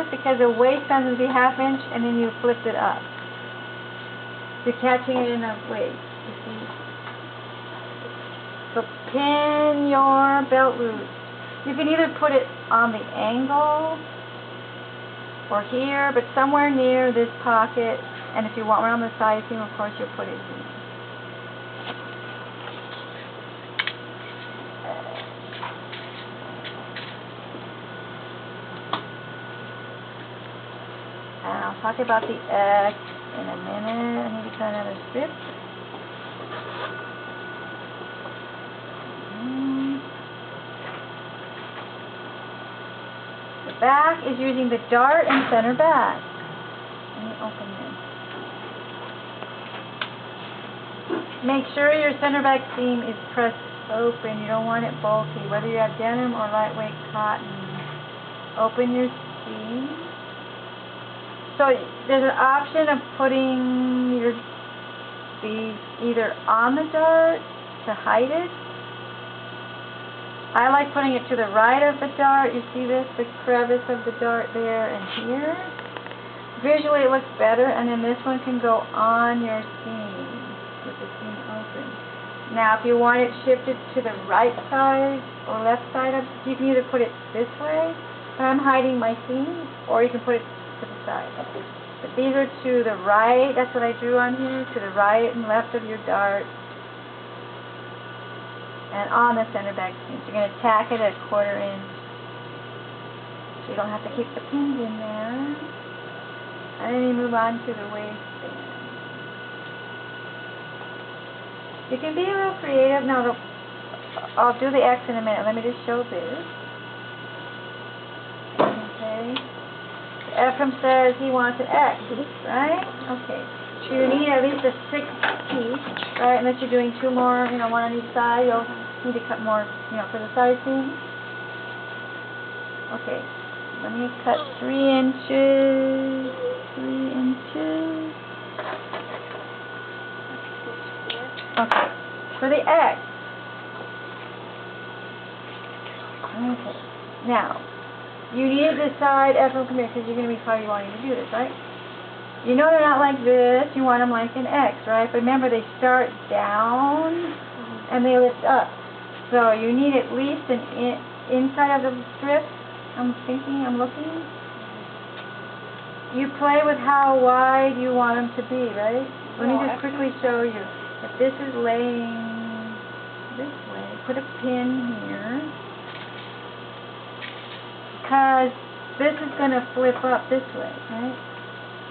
this because the waistband is going to be ½ inch and then you flip it up. You're catching it in a waist, you see. So pin your belt loop. You can either put it on the angle or here, but somewhere near this pocket, and if you want one on the side seam, of course you'll put it here. And I'll talk about the X in a minute. I need to cut another strip. The back is using the dart and center back. Let me open this. Make sure your center back seam is pressed open. You don't want it bulky, whether you have denim or lightweight cotton. Open your seam. So there's an option of putting these either on the dart to hide it. I like putting it to the right of the dart. You see this, the crevice of the dart there and here. Visually it looks better, and then this one can go on your seam with the seam open. Now if you want it shifted to the right side or left side, you can either put it this way, but I'm hiding my seam, or you can put it to the side. But these are to the right, that's what I drew on here, to the right and left of your dart. And on the center back seam. So you're going to tack it at 1/4 inch. So you don't have to keep the pins in there. And then you move on to the waistband. You can be a little creative. Now, I'll do the X in a minute. Let me just show this. Okay. Ephraim says he wants an X, right? Okay. So you need at least a 6 piece, right? Unless you're doing 2 more, one on each side, you'll need to cut more, for the side seam. Okay, let me cut 3 inches, 3 inches. Okay, for the X. Okay, now, you need to decide, Ephraim, come here, because you're going to be probably wanting to do this, right? You know they're not like this, you want them like an X, right? But remember, they start down and they lift up. So you need at least an inside of the strip. I'm looking. You play with how wide you want them to be, right? Let me just quickly show you. If this is laying this way, put a pin here. Because this is going to flip up this way, right?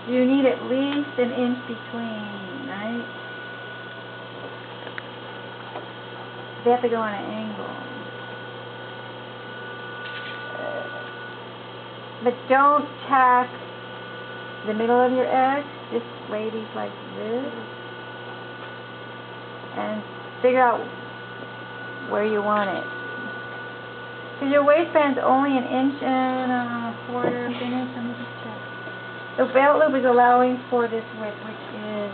You need at least an inch between, right? They have to go on an angle. But don't tack the middle of your X. Just lay these like this. And figure out where you want it. Because your waistband's only 1 inch and 1/4 inch. Let me just check. The belt loop is allowing for this width, which is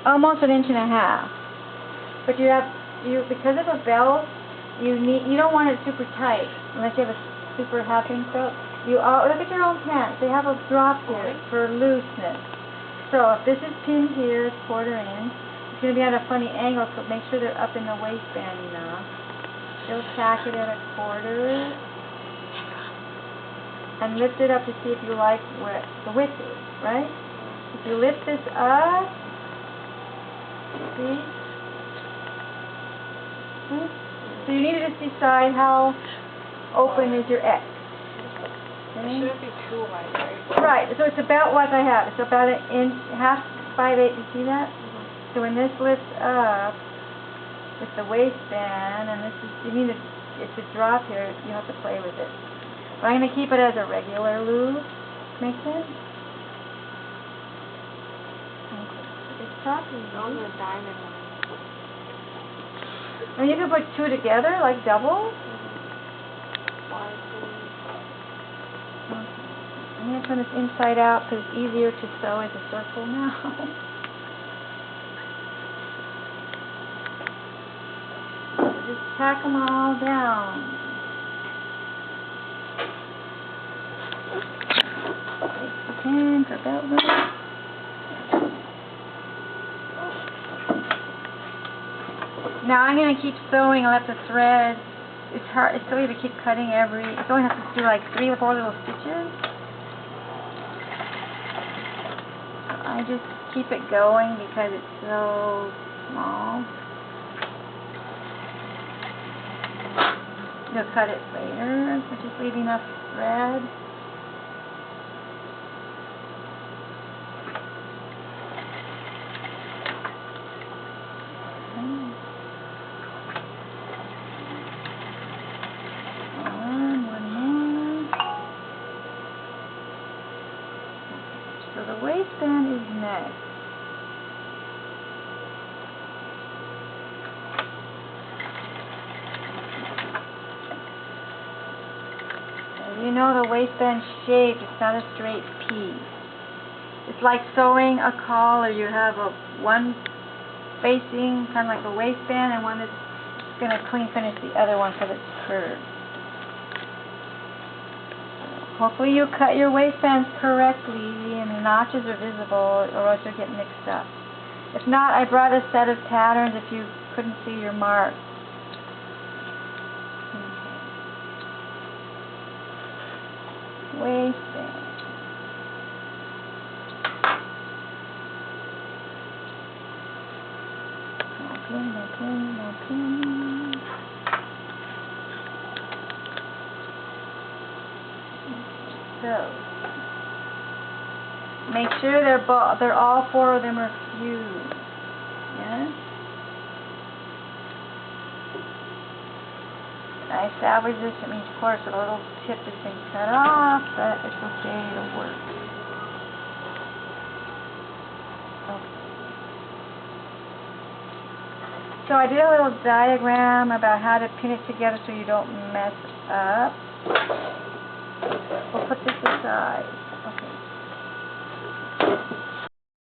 almost 1.5 inches. But because of a belt, you don't want it super tight unless you have a super ½ inch belt. Look at your own pants. They have a drop here for looseness. So if this is pinned here, it's 1/4 inch. It's going to be at a funny angle, so make sure they're up in the waistband enough. You'll tack it at 1/4. And lift it up to see if you like where the width is, right? If you lift this up, see? So you need to just decide how open is your X. Okay? It shouldn't be too wide, right? Right, so it's about what I have. It's about 1 inch, ½ 5/8, you see that? So when this lifts up with the waistband, and it's a drop here, you have to play with it. But I'm going to keep it as a regular loop. Make sense? Okay. It's choppy. Those are diamond ones. And you can put 2 together, like double. I'm going to turn this inside out because it's easier to sew as a circle now. Just tack them all down. pin for belt loop. Now I'm going to keep sewing. I'll have to thread. It's hard. It's silly to keep cutting every. It's only have to do like 3 or 4 little stitches. So I just keep it going because it's so small. You'll cut it later. So just leave enough thread. So the waistband is next. So you know the waistband shape, it's not a straight piece. It's like sewing a collar. You have one facing kind of like a waistband and one that's going to clean finish the other one because it's curved. Hopefully you cut your waistbands correctly and the notches are visible or else you'll get mixed up. If not, I brought a set of patterns if you couldn't see your mark. Okay. Waistband. No pin, no pin. So, make sure they're all 4 of them are fused. Yeah. I established this. It means, of course, a little tip has been cut off, but it's okay. It'll work. Okay. So I did a little diagram about how to pin it together so you don't mess up. We'll put this aside.